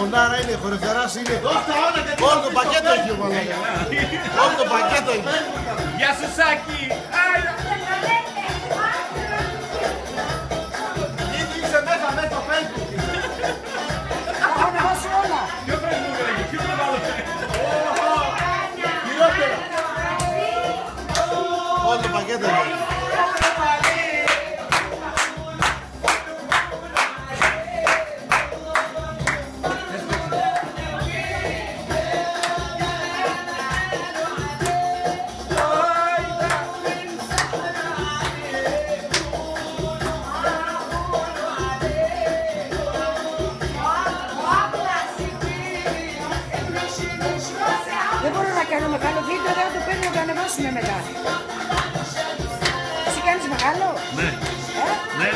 φωνάρα είναι, χορευταράς είναι. Όλο το πακέτο έχει ο μαλάκα. Όλο το πακέτο έχει. Γεια σου Σάκη. Είσαι μέσα στο Facebook. Θα ανεβάσει όλα. Ποιο Facebook λέγει, ποιο το βάλω. Χειρότερα. Όλο το πακέτο έχει. Δεν μπορώ να κάνω μεγάλο βίντεο, δεν το παίρνω να το ανεβάσουμε μετά. Εσύ κάνεις μεγάλο? Ναι. Ναι.